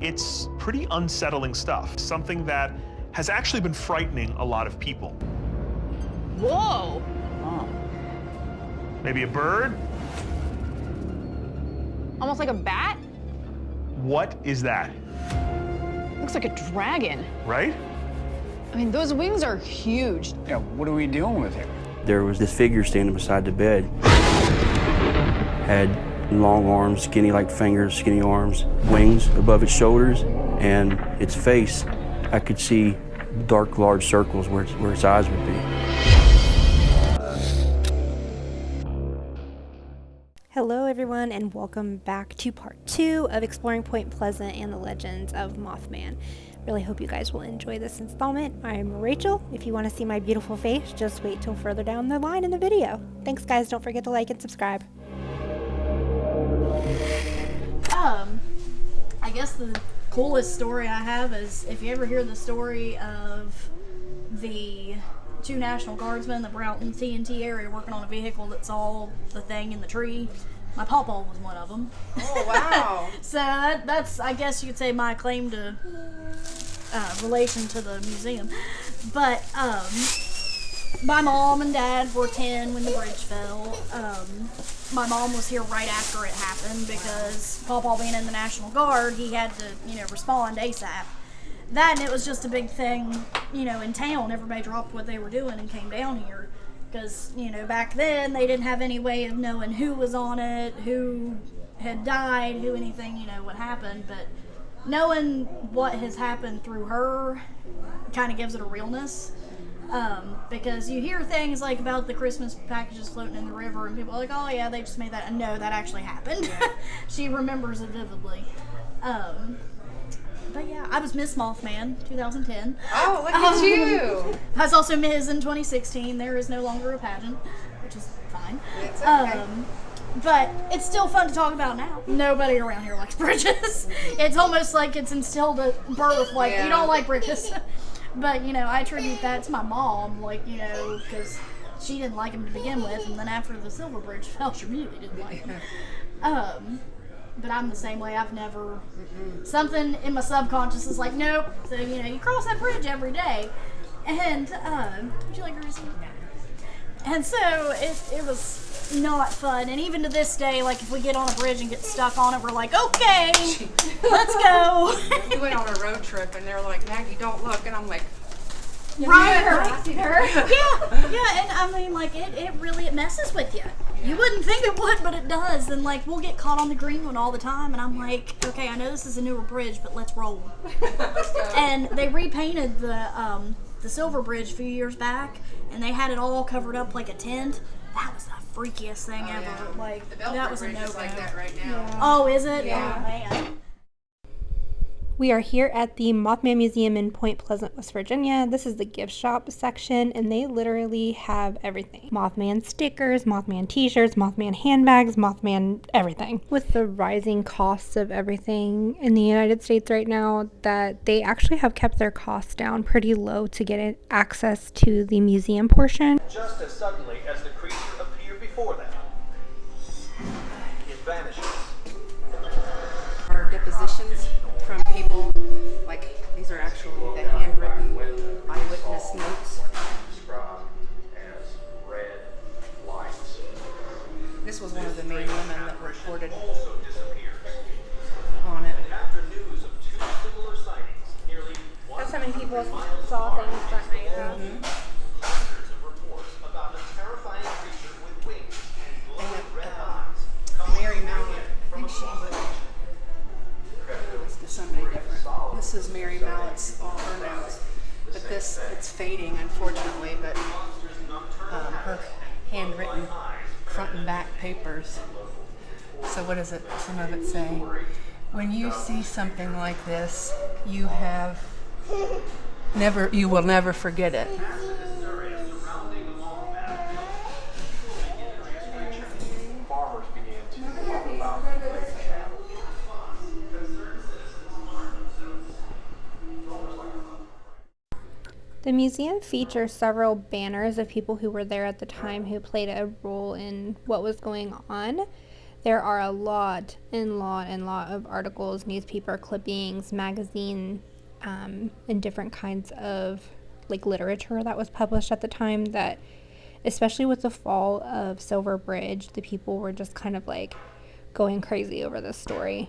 it's pretty unsettling stuff. Something that has actually been frightening a lot of people. Whoa! Oh. Maybe a bird? Almost like a bat? What is that? Looks like a dragon. Right? I mean, those wings are huge. Yeah, what are we dealing with here? There was this figure standing beside the bed. Had long arms, skinny like fingers, skinny arms, wings above its shoulders, and its face, I could see dark, large circles where its eyes would be. Hello everyone, and welcome back to part 2 of exploring Point Pleasant and the legends of Mothman. Really hope you guys will enjoy this installment. I'm Rachel. If you want to see my beautiful face, just wait till further down the line in the video. Thanks guys, don't forget to like and subscribe. I guess the coolest story I have is if you ever hear the story of the two National Guardsmen that were out in the TNT area working on a vehicle that saw the thing in the tree. My pawpaw was one of them. Oh, wow. So that's, I guess you could say, my claim to relation to the museum. But my mom and dad were 10 when the bridge fell. My mom was here right after it happened because Pawpaw being in the National Guard, he had to, respond ASAP. That and it was just a big thing, in town. Everybody dropped what they were doing and came down here. Because, back then they didn't have any way of knowing who was on it, who had died, who anything, what happened. But knowing what has happened through her kind of gives it a realness. Because you hear things like about the Christmas packages floating in the river and people are like, oh yeah, they just made that. And no, that actually happened. She remembers it vividly. But yeah, I was Miss Mothman, 2010. Oh, look at you! I was also Ms. in 2016. There is no longer a pageant, which is fine. It's okay. But it's still fun to talk about now. Nobody around here likes bridges. It's almost like it's instilled at birth, like, Yeah. You don't like bridges. But, I attribute that to my mom, because she didn't like him to begin with, and then after the Silver Bridge fell, she really didn't like him. But I'm the same way. I've never... Something in my subconscious is like, nope. So, you cross that bridge every day. And, would you like a receipt? And so, it was not fun. And even to this day, like, if we get on a bridge and get stuck on it, we're like, okay, let's go. We went on a road trip and they're like, Maggie, don't look. And I'm like, Right, yeah, and I mean, like, it really, it messes with you. Yeah. You wouldn't think it would, but it does. And, like, we'll get caught on the green one all the time, and I'm like, okay, I know this is a newer bridge, but let's roll. let's go. And they repainted the Silver Bridge a few years back, and they had it all covered up like a tent. That was the freakiest thing ever. Yeah. Like, The that Belfort was a Bridge no-go. is like that right now. Oh, is it? Yeah. Oh, man. We are here at the Mothman Museum in Point Pleasant, West Virginia. This is the gift shop section, and they literally have everything. Mothman stickers, Mothman t-shirts, Mothman handbags, Mothman everything. With the rising costs of everything in the United States right now, that they actually have kept their costs down pretty low to get access to the museum portion. Just as suddenly as the creature appeared before them, it vanishes. Our depositions from people, like, these are actually the handwritten eyewitness notes. Described as red lights. This was one of the main women that reported Also disappears. on it. After news of two similar sightings, nearly That's how many people saw things that night. hundreds of reports about a terrifying creature with wings and glowing red eyes. Mary Mallett, I think she was to somebody different. This is Mary Mallett's, all her notes. But this, it's fading, unfortunately, but her handwritten front and back papers. So what does it, some of it say? When you see something like this, you will never forget it. Farmers began to talk about the lake shadow. The museum features several banners of people who were there at the time who played a role in what was going on. There are a lot of articles, newspaper clippings, magazine, and different kinds of like literature that was published at the time that, especially with the fall of Silver Bridge, the people were just kind of like going crazy over this story.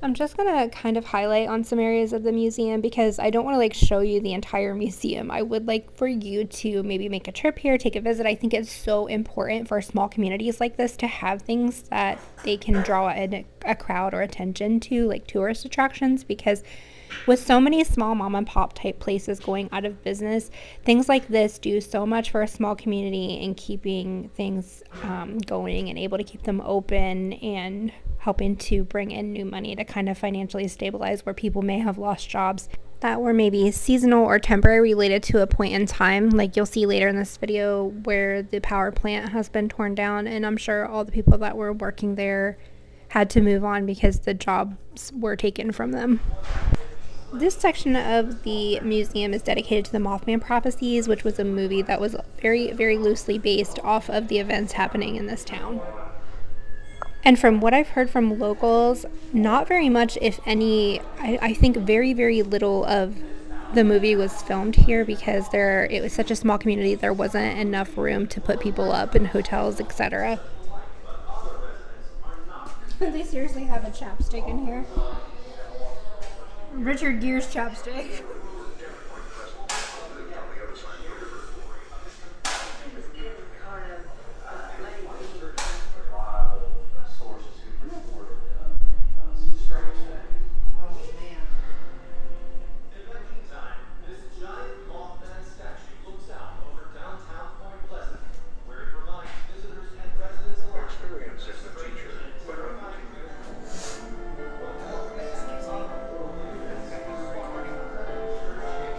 I'm just gonna kind of highlight on some areas of the museum because I don't want to like show you the entire museum. I would like for you to maybe make a trip here, take a visit. I think it's so important for small communities like this to have things that they can draw in a crowd or attention to, like tourist attractions, because with so many small mom and pop type places going out of business, things like this do so much for a small community in keeping things going and able to keep them open and helping to bring in new money to kind of financially stabilize where people may have lost jobs that were maybe seasonal or temporary related to a point in time. Like you'll see later in this video where the power plant has been torn down, and I'm sure all the people that were working there had to move on because the jobs were taken from them. This section of the museum is dedicated to the Mothman prophecies, which was a movie that was very, very loosely based off of the events happening in this town. And from what I've heard from locals, not very much, if any, I think very, very little of the movie was filmed here because it was such a small community, there wasn't enough room to put people up in hotels, etc. They seriously have a chapstick in here. Richard Gere's chapstick.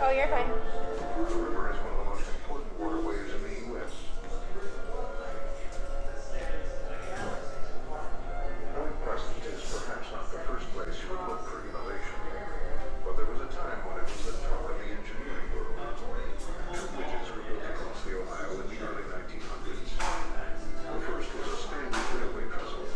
Oh, you're fine. The river is one of the most important waterways in the U.S. Point Pleasant is perhaps not the first place you would look for innovation, but there was a time when it was the talk of the engineering world. Two bridges were built across the Ohio in the early 1900s. The first was a standard railway trestle,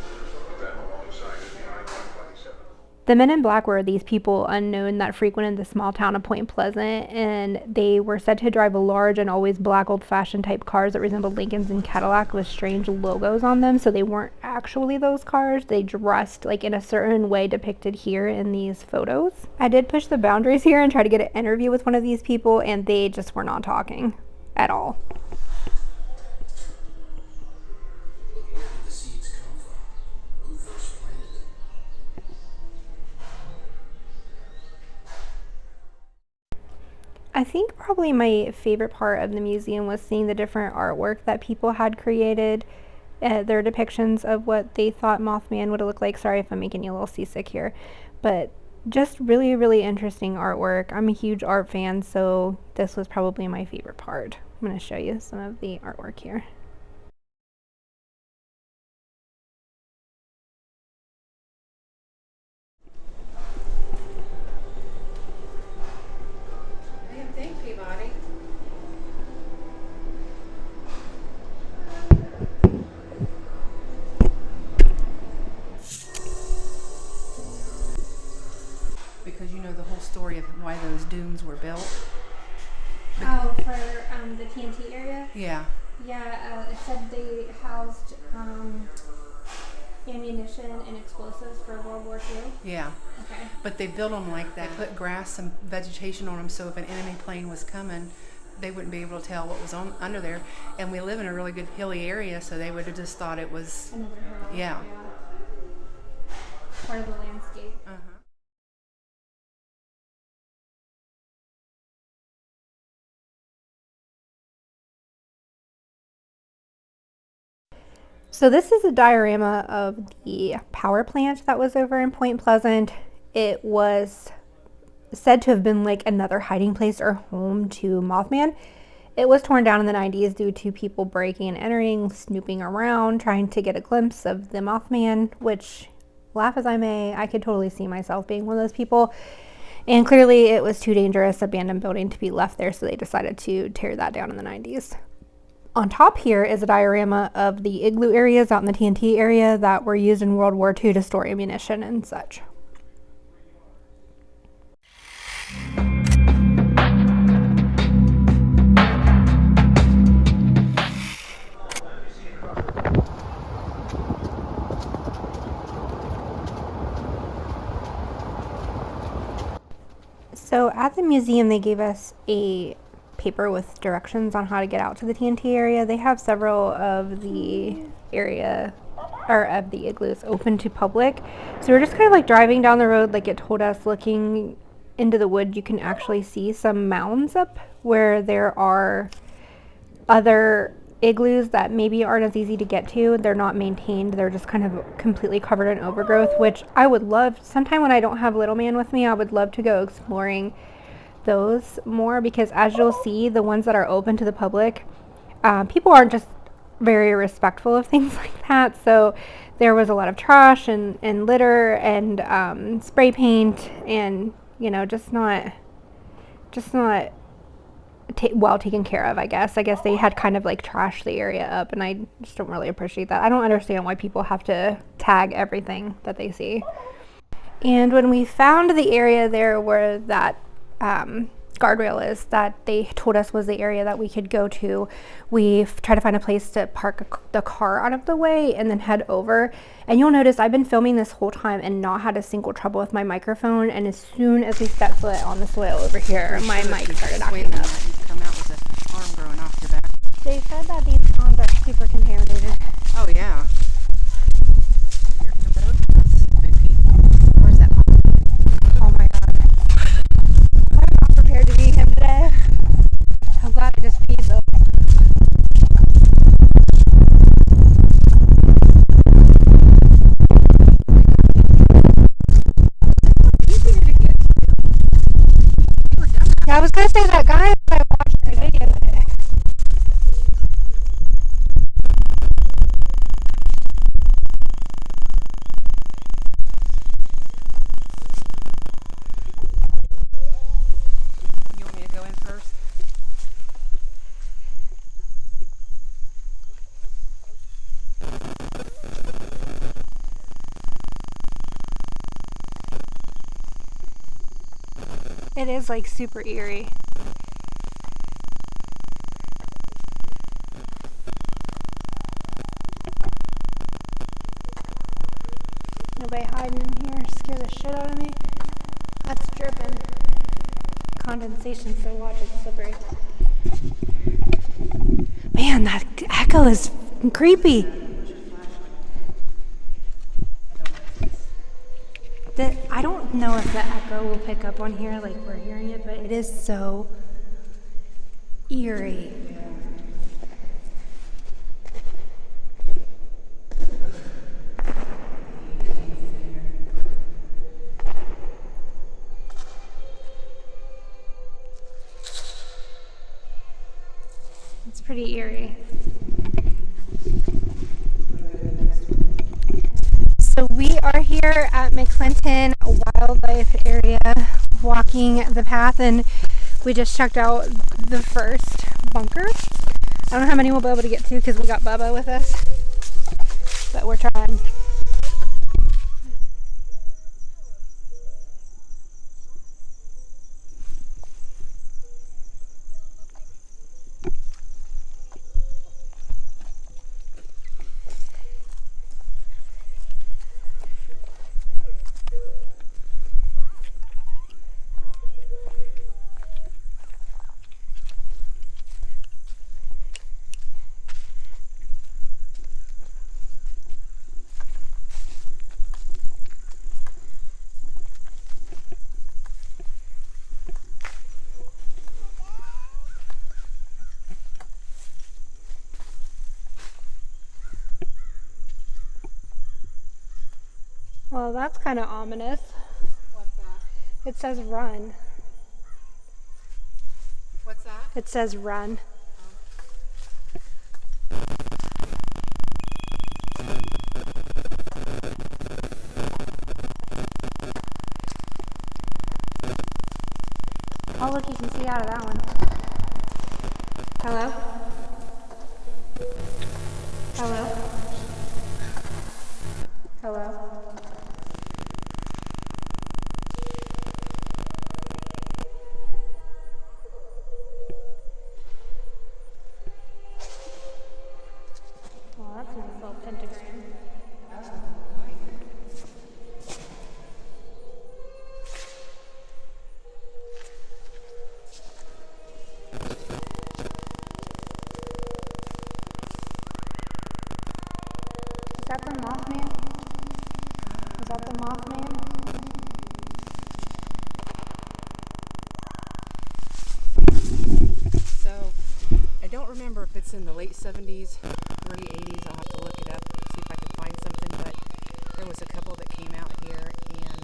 then alongside it in 1927. The men in black were these people unknown that frequented the small town of Point Pleasant, and they were said to drive a large and always black old-fashioned type cars that resembled Lincolns and Cadillac with strange logos on them. So they weren't actually those cars. They dressed like in a certain way depicted here in these photos. I did push the boundaries here and try to get an interview with one of these people, and they just were not talking at all. I think probably my favorite part of the museum was seeing the different artwork that people had created, their depictions of what they thought Mothman would look like. Sorry if I'm making you a little seasick here, but just really, really interesting artwork. I'm a huge art fan, so this was probably my favorite part. I'm going to show you some of the artwork here. Because you know the whole story of why those dunes were built. Oh, for the TNT area? Yeah. Yeah, it said they housed ammunition and explosives for World War II. Yeah. Okay. But they built them like that. They put grass and vegetation on them so if an enemy plane was coming, they wouldn't be able to tell what was under there. And we live in a really good hilly area, so they would have just thought it was... Another hill. Yeah. Part of the landscape. Uh-huh. So this is a diorama of the power plant that was over in Point Pleasant. It was said to have been like another hiding place or home to Mothman. It was torn down in the 90s due to people breaking and entering, snooping around, trying to get a glimpse of the Mothman, which, laugh as I may, I could totally see myself being one of those people. And clearly it was too dangerous, abandoned building, to be left there, so they decided to tear that down in the 90s. On top here is a diorama of the igloo areas out in the TNT area that were used in World War II to store ammunition and such. So at the museum, they gave us a paper with directions on how to get out to the TNT area. They have several of the area or of the igloos open to public. So we're just kind of like driving down the road, like it told us, looking into the wood. You can actually see some mounds up where there are other igloos that maybe aren't as easy to get to. They're not maintained. They're just kind of completely covered in overgrowth, which I would love sometime when I don't have little man with me. I would love to go exploring those more, because as you'll see, the ones that are open to the public, people aren't just very respectful of things like that. So there was a lot of trash and litter and spray paint and, you know, just not well taken care of, I guess. They had kind of like trashed the area up, and I just don't really appreciate that. I don't understand why people have to tag everything that they see. And when we found the area there where that guardrail is that they told us was the area that we could go to, we tried to find a place to park the car out of the way and then head over. And you'll notice I've been filming this whole time and not had a single trouble with my microphone, and as soon as we stepped foot on the soil over here, my mic started acting up. Come out with an arm growing off your back. They said that these ponds are super contaminated. Oh yeah. Here in the road. Where's that pond? Oh my god. I'm not prepared to meet him today. I'm glad I just peed though. Yeah, I was gonna say that guy that I watched the video today. You want me to go in first? It is like super eerie. Nobody hiding in here, scare the shit out of me. That's dripping. Condensation, so watch it's slippery. Man, that echo is creepy. I don't know if the echo will pick up on here like we're hearing it, but it is so eerie. It's pretty eerie. So we are here at McClinton Wildlife Area, walking the path, and we just checked out the first bunker. I don't know how many we'll be able to get to because we got Bubba with us, but we're trying. Well, that's kind of ominous. What's that? It says run. What's that? It says run. Oh, look, you can see out of that one. Hello? Hello? Hello? Well, that's a nice little pentagram. Is that the Mothman? Is that the Mothman? So, I don't remember if it's in the late 70s, early 80s. I'll have to look it up, see if I can find something. But there was a couple that came out here and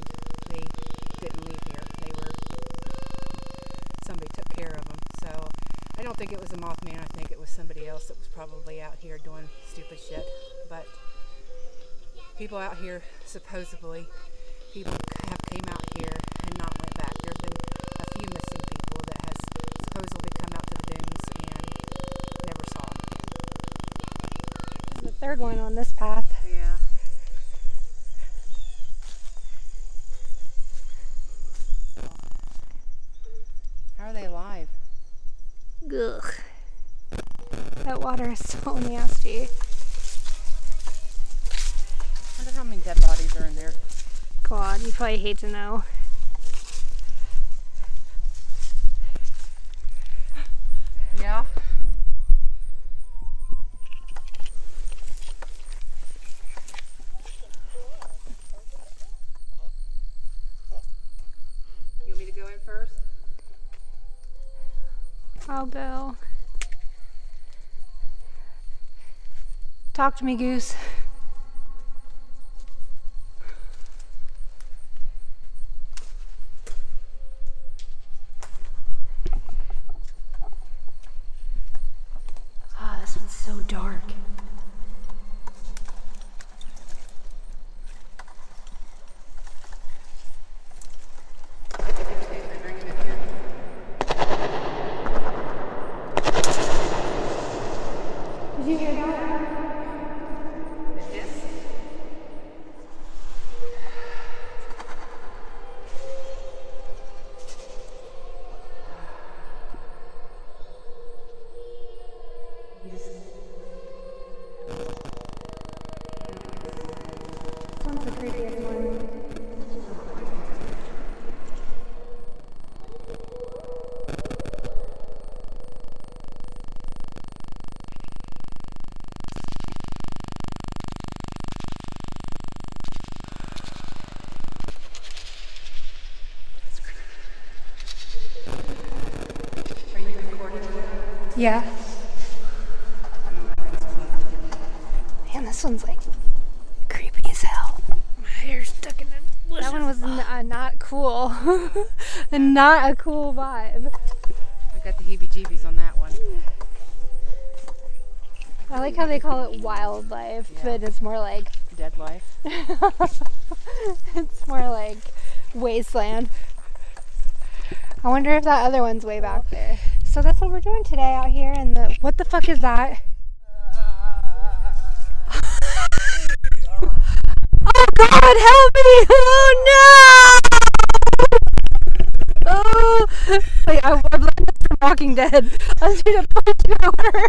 they didn't leave here. Somebody took care of them. So, I don't think it was a Mothman. I think it was somebody else that was probably out here doing stupid shit. But people out here, supposedly, people have came out here and not went back. There's been a few missing people that has supposedly come out to the dunes and never saw them again. This is the third one on this path. Yeah. How are they alive? Ugh. That water is so nasty. I wonder how many dead bodies are in there. God, you probably hate to know. Yeah. You want me to go in first? I'll go. Talk to me, Goose. Ah, this one's so dark. Did you hear that? This one's the creepiest one. Are you recording? Yeah. Man, this one's like creepy as hell. My hair's stuck in it. That one was not cool. Not a cool vibe. I got the heebie-jeebies on that one. I like how they call it wildlife, Yeah. but it's more like Dead life. it's more like wasteland. I wonder if that other one's way back there. So that's what we're doing today out here in the... What the fuck is that? Oh God, help me! Oh no! Oh! Wait, I've learned this from Walking Dead. I was trying to punch it over.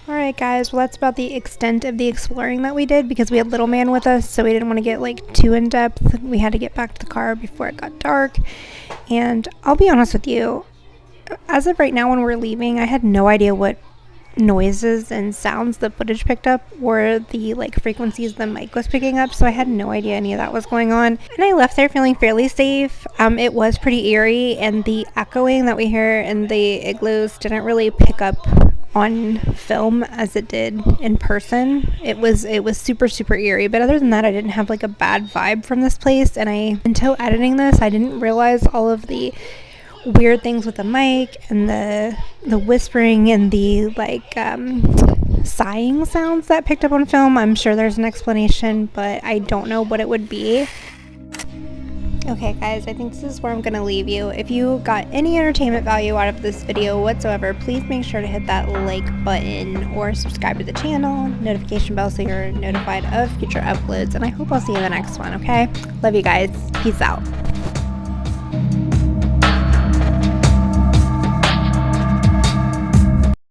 Alright guys, well that's about the extent of the exploring that we did because we had Little Man with us, so we didn't want to get like too in depth. We had to get back to the car before it got dark. And I'll be honest with you, as of right now when we're leaving, I had no idea what noises and sounds the footage picked up were the like frequencies the mic was picking up, so I had no idea any of that was going on, and I left there feeling fairly safe. It was pretty eerie, and the echoing that we hear in the igloos didn't really pick up on film as it did in person. It was super eerie, but other than that I didn't have like a bad vibe from this place. And until editing this, I didn't realize all of the weird things with the mic and the whispering and the like sighing sounds that picked up on film. I'm sure there's an explanation, but I don't know what it would be. Okay guys, I think this is where I'm going to leave you. If you got any entertainment value out of this video whatsoever, please make sure to hit that like button or subscribe to the channel, notification bell so you're notified of future uploads, and I hope I'll see you in the next one, okay? Love you guys. Peace out.